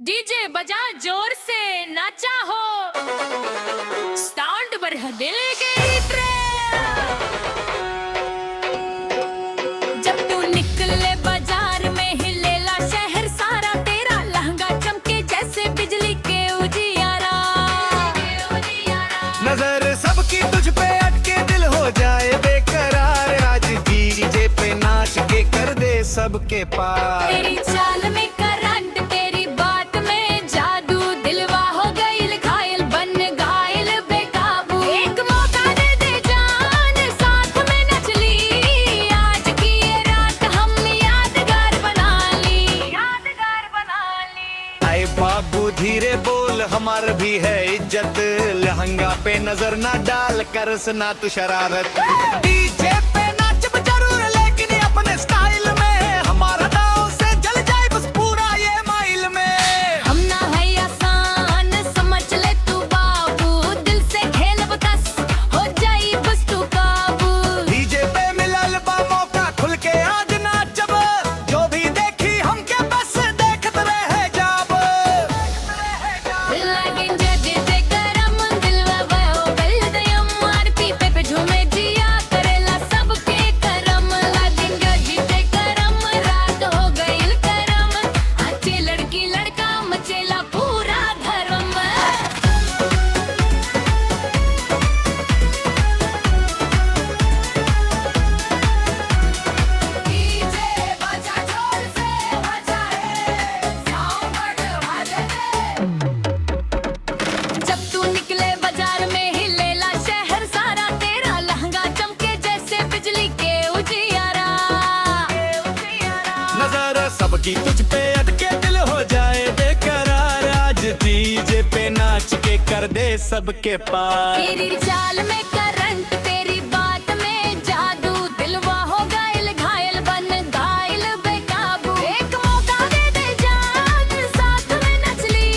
DJ बजा जोर से नाचा हो, साउंड बढ़ दिल के जब तू निकले बाजार में हिलेला शहर सारा, तेरा लहंगा चमके जैसे बिजली के उजियारा। नजर सबकी तुझ पे अटके दिल हो जाए बेकरार, आज डीजे पे नाच के कर दे सबके पार। तेरी चाल में करंट, तेरी बात में जादू, दिलवा हो गइल घायल बन घायल बेकाबू। एक मौका दे दे जान, साथ में नच ली, आज की ये रात हम यादगार बना ली, यादगार बना ली। आए बाबू धीरे बोल, हमार भी है इज्जत, लहंगा पे नजर ना डाल, कर सुना तू शरारत। डीजे पे नाच जरूर लेकिन अपने स्टाइल में, हमारा दांव से जल जाए बस पूरा ये माइल में। हम ना है आसान समझ ले तू बाबू, दिल से खेल बकस हो जाई बस तू काबू। डीजे पे मिलल बा मौका, खुल के आज नाचब, जो भी देखी हमके बस देखत रहे जाब। लागिन जज जे करम दिलवा भयो बेलदयम, आरती पे झूमे जिया करेला सबके करम। लागिन जज जे करम रात हो गइल करम, अच्छी लड़की लड़का मचेला पूरा धर्म। डीजे बजा जोर से बजा है, साउंड बढ़वा दे। जब तू निकले बाजार में हिलेला शहर सारा, तेरा लहंगा चमके जैसे बिजली के उजियारा। नजर सबकी तुझ पे अटके दिल हो जाए बेकरार, आज डीजे पे नाच के कर दे सबके पार। तेरी चाल में करंट, तेरी बात में जादू, दिलवा हो गइल घायल बन घायल बेकाबू। एक मौका दे दे जान, साथ में नच ली,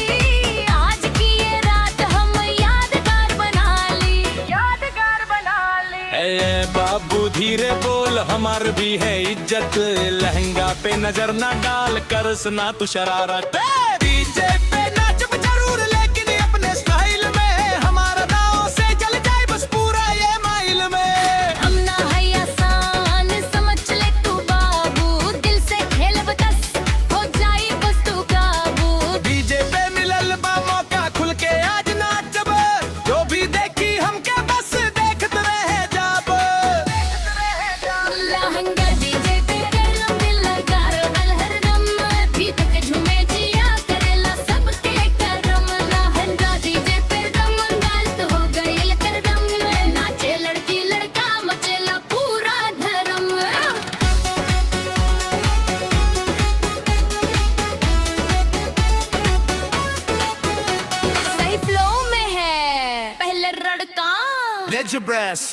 आज की ये रात हम यादगार बना ली, यादगार बना ली। ए बाबू धीरे बोल, हमार भी है इज्जत, लहंगा पे नजर ना डाल, कर सुना तू शरारत। डीजे पे नाच जरूर लेकिन अपने स्टाइल में, हमारा दांव से जल जाए बस पूरा ये माइल में। हम ना है आसान समझ ले तू बाबू, दिल से खेल बकस हो जाई बस तू काबू। डीजे पे मिलल बा मौका, खुल के आज नाचब, जो भी देखी हमके बस देखत रहे जाब। लहंगा डीजे पे करम दिल लगा रोल हरदम, भीतर के झूमे जिया करेला सबके करम। लहंगा डीजे पे दम गलत हो गइल करदम, नाचे लड़की लड़का मचेला पूरा धर्म। सही फ्लो में है पहले लड़का Let your breath